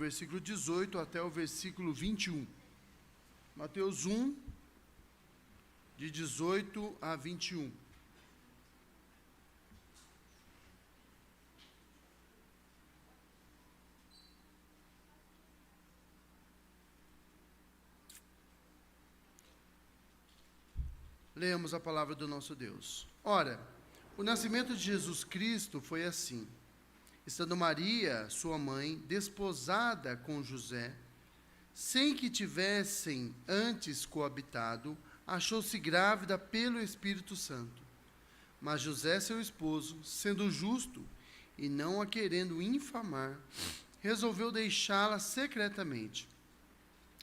versículo 18 até o versículo 21. Mateus 1, de 18 a 21. Leamos a palavra do nosso Deus. Ora, o nascimento de Jesus Cristo foi assim. Estando Maria, sua mãe, desposada com José, sem que tivessem antes coabitado, achou-se grávida pelo Espírito Santo. Mas José, seu esposo, sendo justo e não a querendo infamar, resolveu deixá-la secretamente.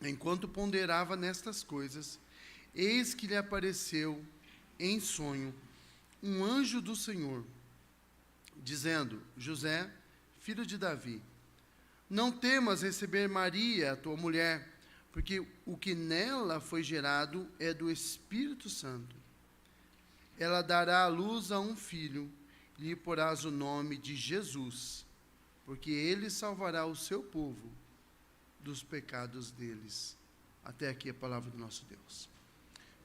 Enquanto ponderava nestas coisas, eis que lhe apareceu em sonho um anjo do Senhor, dizendo: José, filho de Davi, não temas receber Maria, a tua mulher, porque o que nela foi gerado é do Espírito Santo. Ela dará à luz a um filho, e lhe porás o nome de Jesus, porque ele salvará o seu povo dos pecados deles. Até aqui a palavra do nosso Deus.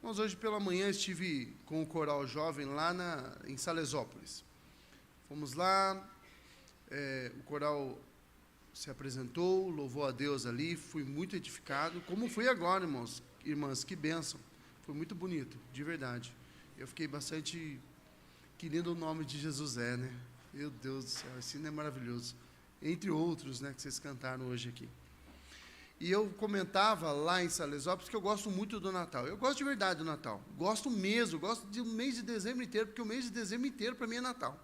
Mas hoje pela manhã estive com o coral jovem lá em Salesópolis. Fomos lá, o coral se apresentou, louvou a Deus ali, fui muito edificado, como fui agora, irmãs, que bênção. Foi muito bonito, de verdade. Eu fiquei bastante... Que lindo o nome de Jesus né? Meu Deus do céu, esse hino é maravilhoso. Entre outros, né, que vocês cantaram hoje aqui. E eu comentava lá em Salesópolis que eu gosto muito do Natal. Eu gosto de verdade do Natal. Gosto mesmo, gosto do mês de dezembro inteiro, porque o mês de dezembro inteiro para mim é Natal.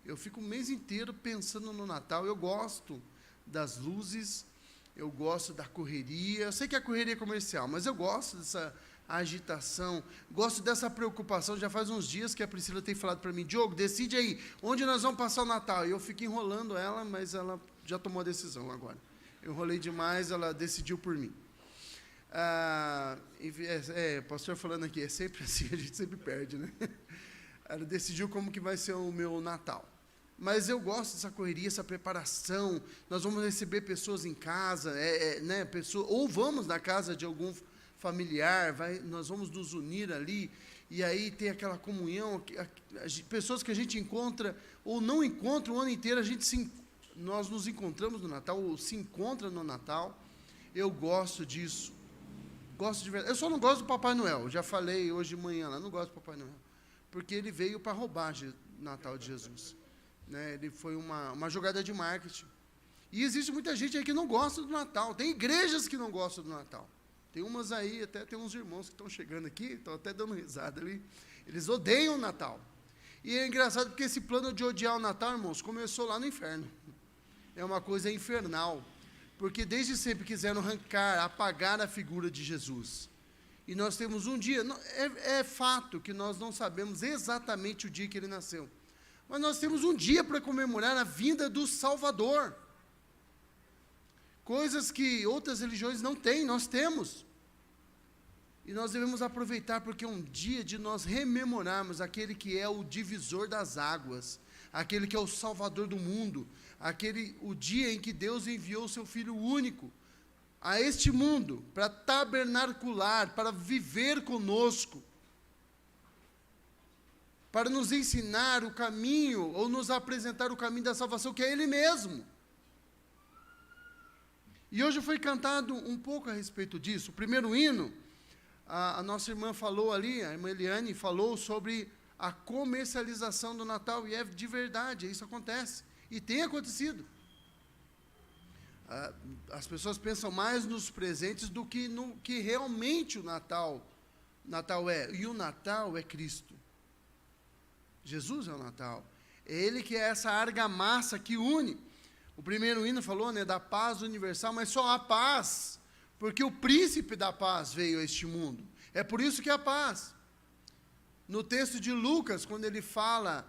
Eu fico o mês inteiro pensando no Natal. Eu gosto das luzes, eu gosto da correria. Eu sei que a correria é comercial, mas eu gosto dessa agitação, gosto dessa preocupação. Já faz uns dias que a Priscila tem falado para mim: Diogo, decide aí, onde nós vamos passar o Natal? E eu fico enrolando ela, mas ela já tomou a decisão agora. Eu enrolei demais, ela decidiu por mim. O pastor falando aqui, é sempre assim, a gente sempre perde, né? Ela decidiu como que vai ser o meu Natal. Mas eu gosto dessa correria, essa preparação. Nós vamos receber pessoas em casa, né? Ou vamos na casa de algum familiar, nós vamos nos unir ali, e aí tem aquela comunhão, pessoas que a gente encontra, ou não encontra o ano inteiro, nós nos encontramos no Natal, ou se encontra no Natal. Eu gosto disso. Gosto de verdade. Eu só não gosto do Papai Noel. Já falei hoje de manhã lá, não gosto do Papai Noel. Porque ele veio para roubar o Natal de Jesus. Né? Ele foi uma jogada de marketing. E existe muita gente aí que não gosta do Natal. Tem igrejas que não gostam do Natal. Tem umas aí, até tem uns irmãos que estão chegando aqui, estão até dando risada ali. Eles odeiam o Natal. E é engraçado porque esse plano de odiar o Natal, irmãos, começou lá no inferno. É uma coisa infernal, porque desde sempre quiseram apagar a figura de Jesus. E nós temos um dia, é fato que nós não sabemos exatamente o dia que ele nasceu, mas nós temos um dia para comemorar a vinda do Salvador. Coisas que outras religiões não têm, nós temos. E nós devemos aproveitar, porque é um dia de nós rememorarmos aquele que é o divisor das águas, aquele que é o Salvador do mundo, o dia em que Deus enviou o seu Filho único a este mundo, para tabernacular, para viver conosco, para nos ensinar o caminho, ou nos apresentar o caminho da salvação, que é Ele mesmo. E hoje foi cantado um pouco a respeito disso. O primeiro hino, a nossa irmã falou ali, a irmã Eliane falou sobre a comercialização do Natal, e é de verdade, isso acontece, e tem acontecido. As pessoas pensam mais nos presentes do que no que realmente o Natal é, e o Natal é Cristo. Jesus é o Natal, é Ele que é essa argamassa que une. O primeiro hino falou, né, da paz universal, mas só há paz, porque o príncipe da paz veio a este mundo, é por isso que há paz. No texto de Lucas, quando ele fala,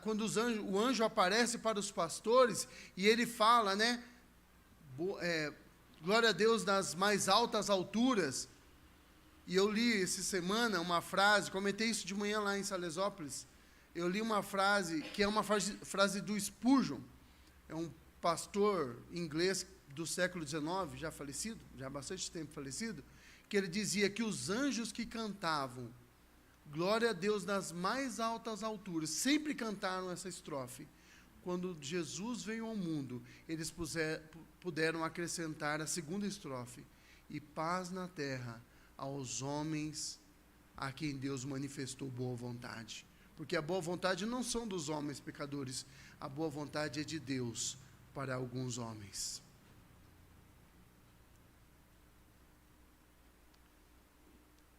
quando o anjo aparece para os pastores, e ele fala, né, glória a Deus nas mais altas alturas, e eu li essa semana uma frase, comentei isso de manhã lá em Salesópolis, eu li uma frase, que é uma frase do Spurgeon, é um pastor inglês do século XIX, já falecido, já há bastante tempo falecido, que ele dizia que os anjos que cantavam glória a Deus nas mais altas alturas, sempre cantaram essa estrofe. Quando Jesus veio ao mundo, eles puderam acrescentar a segunda estrofe: e paz na terra aos homens a quem Deus manifestou boa vontade. Porque a boa vontade não são dos homens pecadores, a boa vontade é de Deus para alguns homens.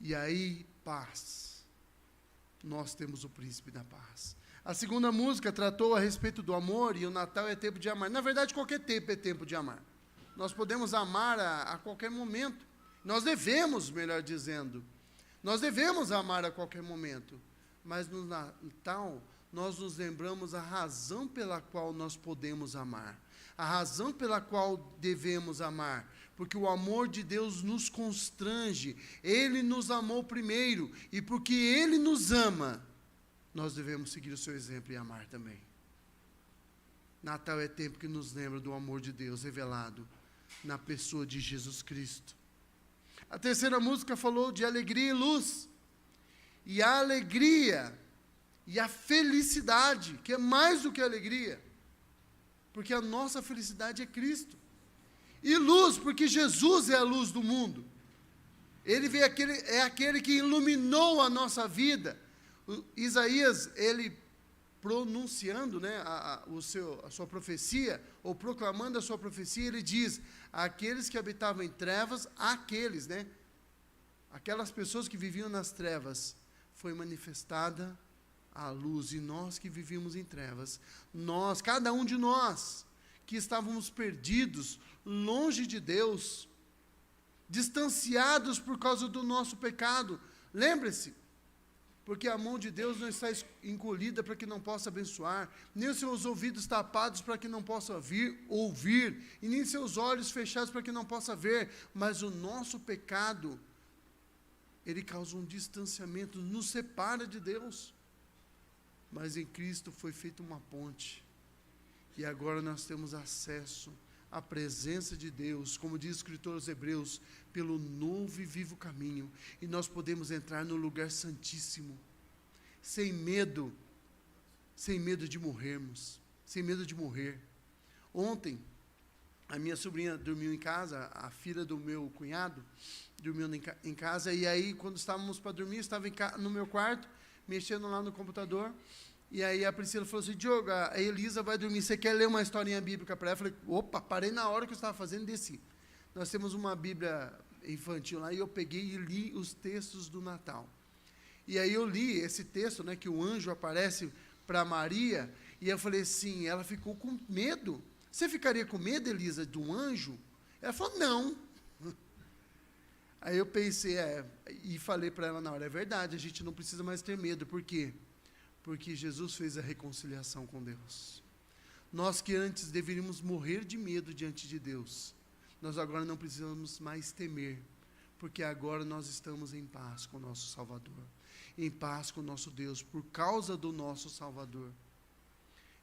E aí, paz. Nós temos o príncipe da paz. A segunda música tratou a respeito do amor, e o Natal é tempo de amar. Na verdade, qualquer tempo é tempo de amar. Nós podemos amar a qualquer momento. Nós devemos, melhor dizendo, nós devemos amar a qualquer momento. Mas no Natal, nós nos lembramos a razão pela qual nós podemos amar. A razão pela qual devemos amar. Porque o amor de Deus nos constrange. Ele nos amou primeiro. E porque Ele nos ama, nós devemos seguir o seu exemplo e amar também. Natal é tempo que nos lembra do amor de Deus revelado na pessoa de Jesus Cristo. A terceira música falou de alegria e luz. E a alegria e a felicidade, que é mais do que alegria, porque a nossa felicidade é Cristo. E luz, porque Jesus é a luz do mundo. Ele veio é aquele que iluminou a nossa vida. Isaías, ele pronunciando, né, a sua profecia, ou proclamando a sua profecia, ele diz: aqueles que habitavam em trevas, aquelas pessoas que viviam nas trevas, foi manifestada a luz. E nós que vivíamos em trevas, cada um de nós, que estávamos perdidos, longe de Deus, distanciados por causa do nosso pecado, lembre-se, porque a mão de Deus não está encolhida para que não possa abençoar, nem os seus ouvidos tapados para que não possa ouvir, e nem seus olhos fechados para que não possa ver, mas o nosso pecado, ele causa um distanciamento, nos separa de Deus. Mas em Cristo foi feita uma ponte, e agora nós temos acesso à presença de Deus, como diz o escritor aos Hebreus, pelo novo e vivo caminho, e nós podemos entrar no lugar santíssimo, sem medo de morrermos, sem medo de morrer. Ontem, a minha sobrinha dormiu em casa, a filha do meu cunhado dormiu em casa, e aí quando estávamos para dormir, eu estava no meu quarto, mexendo lá no computador, e aí a Priscila falou assim: Diogo, a Elisa vai dormir, você quer ler uma historinha bíblica para ela? Eu falei: opa, parei na hora que eu estava fazendo e desci. Nós temos uma Bíblia infantil lá, e eu peguei e li os textos do Natal. E aí eu li esse texto, né, que o anjo aparece para Maria, e eu falei assim, ela ficou com medo. Você ficaria com medo, Elisa, de um anjo? Ela falou: não. Aí eu pensei, e falei para ela na hora: é verdade, a gente não precisa mais ter medo. Por quê? Porque Jesus fez a reconciliação com Deus. Nós que antes deveríamos morrer de medo diante de Deus, nós agora não precisamos mais temer, porque agora nós estamos em paz com o nosso Salvador, em paz com o nosso Deus, por causa do nosso Salvador.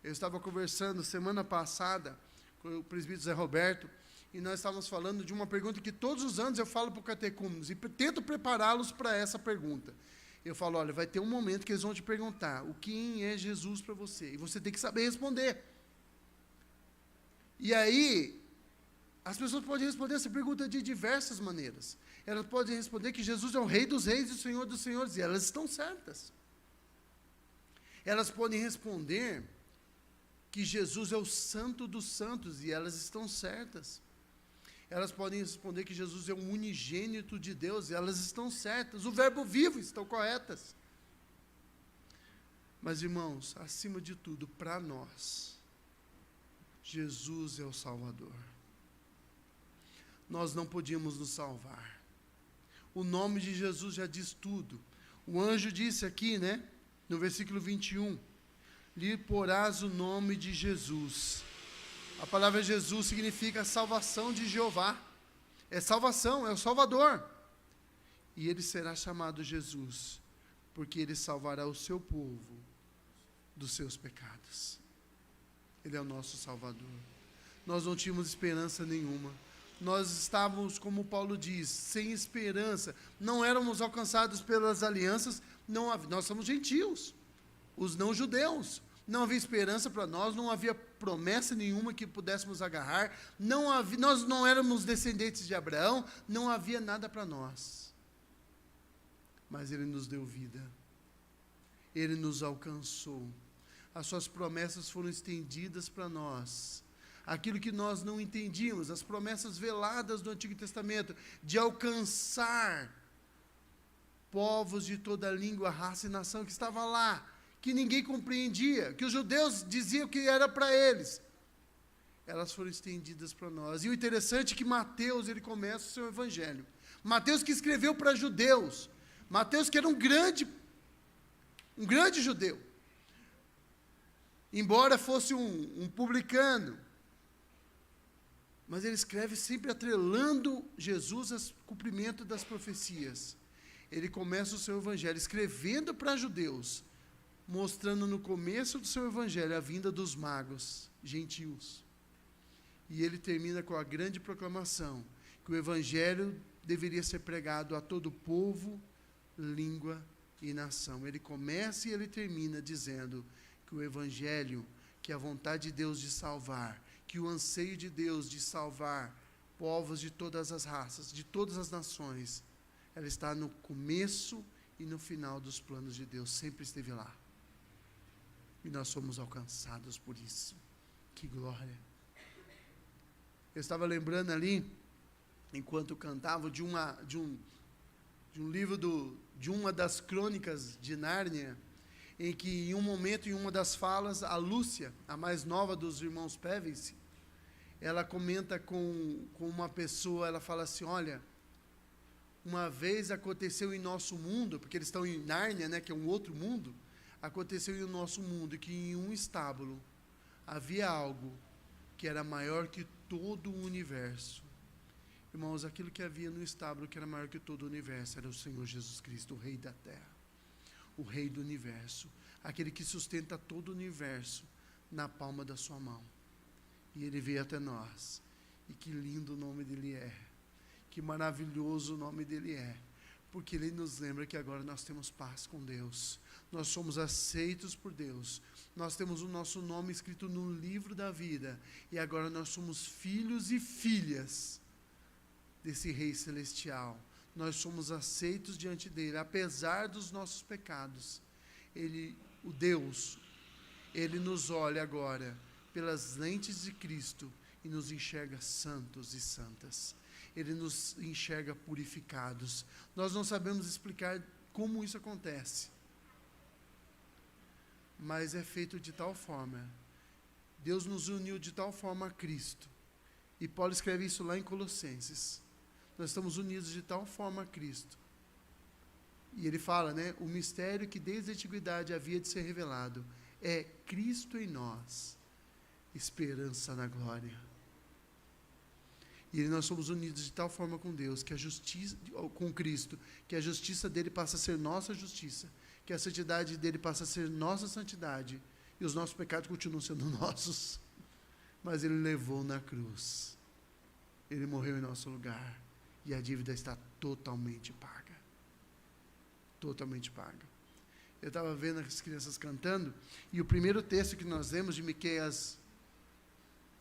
Eu estava conversando semana passada com o presbítero Zé Roberto, e nós estávamos falando de uma pergunta que todos os anos eu falo para o catecúmenos, e tento prepará-los para essa pergunta. Eu falo: olha, vai ter um momento que eles vão te perguntar quem é Jesus para você, e você tem que saber responder. E aí, as pessoas podem responder essa pergunta de diversas maneiras. Elas podem responder que Jesus é o Rei dos Reis e o Senhor dos Senhores, e elas estão certas. Elas podem responder que Jesus é o Santo dos Santos, e elas estão certas. Elas podem responder que Jesus é o unigênito de Deus, e elas estão certas. O verbo vivo, estão corretas. Mas, irmãos, acima de tudo, para nós, Jesus é o Salvador. Nós não podíamos nos salvar. O nome de Jesus já diz tudo. O anjo disse aqui, né, no versículo 21, lhe porás o nome de Jesus. A palavra Jesus significa salvação de Jeová. É salvação, é o Salvador. E ele será chamado Jesus, porque ele salvará o seu povo dos seus pecados. Ele é o nosso Salvador. nós não tínhamos esperança nenhuma. Nós estávamos, como Paulo diz, sem esperança. Não éramos alcançados pelas alianças. Nós somos gentios, os não-judeus. Não havia esperança para nós, não havia promessa nenhuma que pudéssemos agarrar. Nós não éramos descendentes de Abraão, não havia nada para nós. Mas Ele nos deu vida. Ele nos alcançou. As suas promessas foram estendidas para nós. Aquilo que nós não entendíamos, as promessas veladas do Antigo Testamento, de alcançar povos de toda língua, raça e nação que estava lá, que ninguém compreendia, que os judeus diziam que era para eles. Elas foram estendidas para nós. E o interessante é que Mateus, ele começa o seu evangelho. Mateus que escreveu para judeus. Mateus que era um grande judeu. Embora fosse um publicano, mas ele escreve sempre atrelando Jesus ao cumprimento das profecias. Ele começa o seu evangelho escrevendo para judeus, mostrando no começo do seu evangelho a vinda dos magos, gentios. E ele termina com a grande proclamação, que o evangelho deveria ser pregado a todo povo, língua e nação. Ele começa e ele termina dizendo que o evangelho, que a vontade de Deus de salvar, que o anseio de Deus de salvar povos de todas as raças, de todas as nações, ela está no começo e no final dos planos de Deus, sempre esteve lá. E nós somos alcançados por isso. Que glória! Eu estava lembrando ali, enquanto cantava, de um livro de uma das crônicas de Nárnia, em que em um momento, em uma das falas, a Lúcia, a mais nova dos irmãos Pevensey, ela comenta com uma pessoa, ela fala assim, olha, uma vez aconteceu em nosso mundo, porque eles estão em Nárnia, né, que é um outro mundo, aconteceu em nosso mundo que em um estábulo havia algo que era maior que todo o universo. Irmãos, aquilo que havia no estábulo que era maior que todo o universo era o Senhor Jesus Cristo, o Rei da Terra, o Rei do universo, aquele que sustenta todo o universo na palma da sua mão. E Ele veio até nós. E que lindo o nome dEle é. Que maravilhoso o nome dEle é. Porque Ele nos lembra que agora nós temos paz com Deus. Nós somos aceitos por Deus. Nós temos o nosso nome escrito no livro da vida. E agora nós somos filhos e filhas desse Rei Celestial. Nós somos aceitos diante dEle, apesar dos nossos pecados. Ele, o Deus, Ele nos olha agora pelas lentes de Cristo e nos enxerga santos e santas. Ele nos enxerga purificados. Nós não sabemos explicar como isso acontece, mas é feito de tal forma. Deus nos uniu de tal forma a Cristo. E Paulo escreve isso lá em Colossenses. Nós estamos unidos de tal forma a Cristo. E ele fala, né? O mistério que desde a antiguidade havia de ser revelado é Cristo em nós, esperança na glória. E nós somos unidos de tal forma com Deus, que a justiça, com Cristo, que a justiça dele passa a ser nossa justiça, que a santidade dele passa a ser nossa santidade, e os nossos pecados continuam sendo nossos, mas ele levou na cruz, ele morreu em nosso lugar, e a dívida está totalmente paga. Totalmente paga. Eu estava vendo as crianças cantando, e o primeiro texto que nós lemos de Miqueias,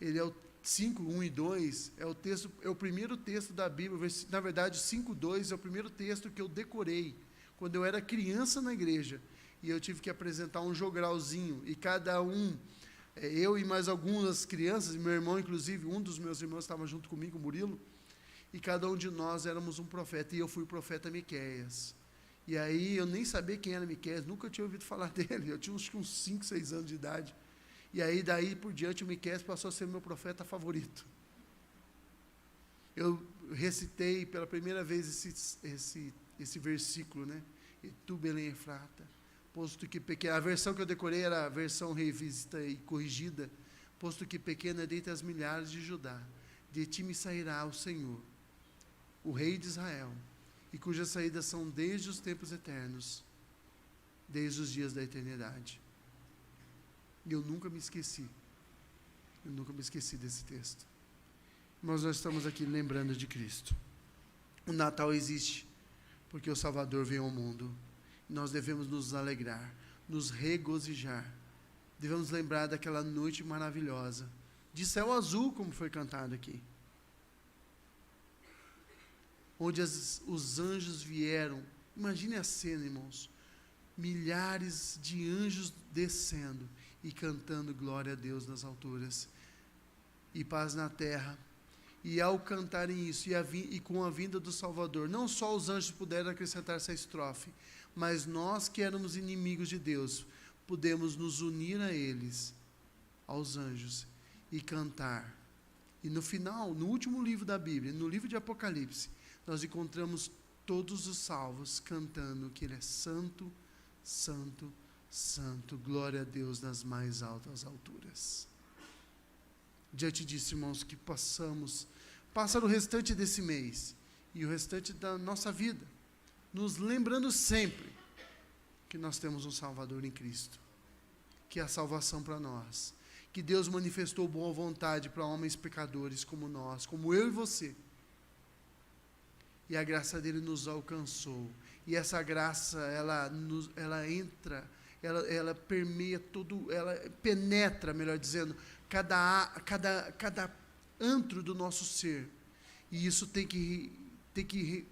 ele é o 5, 1 e 2, é o primeiro texto da Bíblia, na verdade 5, 2 é o primeiro texto que eu decorei, quando eu era criança na igreja, e eu tive que apresentar um jogralzinho, e cada um, eu e mais algumas crianças, meu irmão inclusive, um dos meus irmãos estava junto comigo, Murilo, e cada um de nós éramos um profeta, e eu fui o profeta Miqueias. E aí eu nem sabia quem era Miqueias, nunca tinha ouvido falar dele, eu tinha uns 5, 6 anos de idade. E aí daí por diante o Miqueias passou a ser meu profeta favorito. Eu recitei pela primeira vez esse versículo, né? E tu, Belém Efrata, posto que pequena, a versão que eu decorei era a versão revista e corrigida, posto que pequena dentre as milhares de Judá, de ti me sairá o Senhor, o Rei de Israel, e cujas saídas são desde os tempos eternos, desde os dias da eternidade. E eu nunca me esqueci Eu nunca me esqueci desse texto. Mas nós estamos aqui lembrando de Cristo. O Natal existe porque o Salvador veio ao mundo. Nós devemos nos alegrar, nos regozijar. Devemos lembrar daquela noite maravilhosa, de céu azul, como foi cantado aqui, onde os anjos vieram. Imagine a cena, irmãos, milhares de anjos descendo e cantando glória a Deus nas alturas e paz na terra. E ao cantarem isso, e com a vinda do Salvador, não só os anjos puderam acrescentar essa estrofe, mas nós que éramos inimigos de Deus, pudemos nos unir a eles, aos anjos, e cantar. E no final, no último livro da Bíblia, no livro de Apocalipse, nós encontramos todos os salvos cantando que Ele é santo, santo, santo, glória a Deus nas mais altas alturas. Diante disso, irmãos, que passar o restante desse mês e o restante da nossa vida, nos lembrando sempre que nós temos um Salvador em Cristo, que é a salvação para nós, que Deus manifestou boa vontade para homens pecadores como nós, como eu e você, e a graça dele nos alcançou, e essa graça, ela entra, ela permeia tudo, ela penetra, melhor dizendo, cada antro do nosso ser, e isso tem que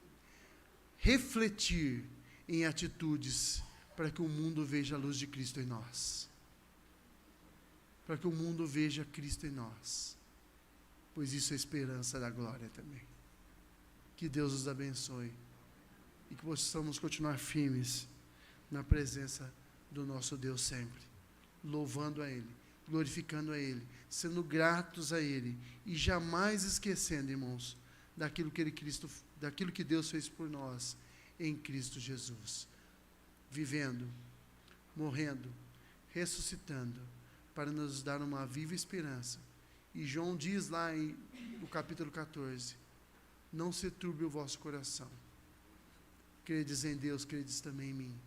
refletir em atitudes, para que o mundo veja a luz de Cristo em nós, para que o mundo veja Cristo em nós, pois isso é esperança da glória também. Que Deus os abençoe, e que possamos continuar firmes na presença do nosso Deus sempre, louvando a Ele, glorificando a Ele, sendo gratos a Ele, e jamais esquecendo, irmãos, daquilo que Deus fez por nós, em Cristo Jesus, vivendo, morrendo, ressuscitando, para nos dar uma viva esperança. E João diz lá no capítulo 14, não se turbe o vosso coração, credes em Deus, credes também em mim.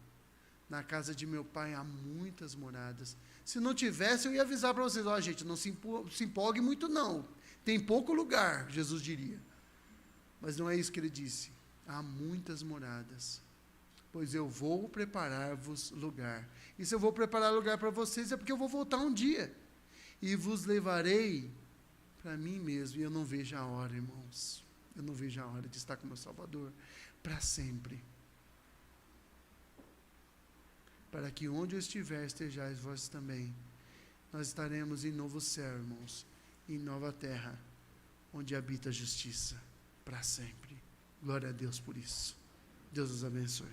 Na casa de meu pai há muitas moradas. Se não tivesse, eu ia avisar para vocês, gente, não se empolgue muito não, tem pouco lugar, Jesus diria. Mas não é isso que ele disse. Há muitas moradas, pois eu vou preparar-vos lugar. E se eu vou preparar lugar para vocês, é porque eu vou voltar um dia, e vos levarei para mim mesmo. E eu não vejo a hora, irmãos, eu não vejo a hora de estar com meu Salvador para sempre, para que onde eu estiver, estejais vós também. Nós estaremos em novo céu, irmãos, em nova terra, onde habita a justiça para sempre. Glória a Deus por isso. Deus os abençoe.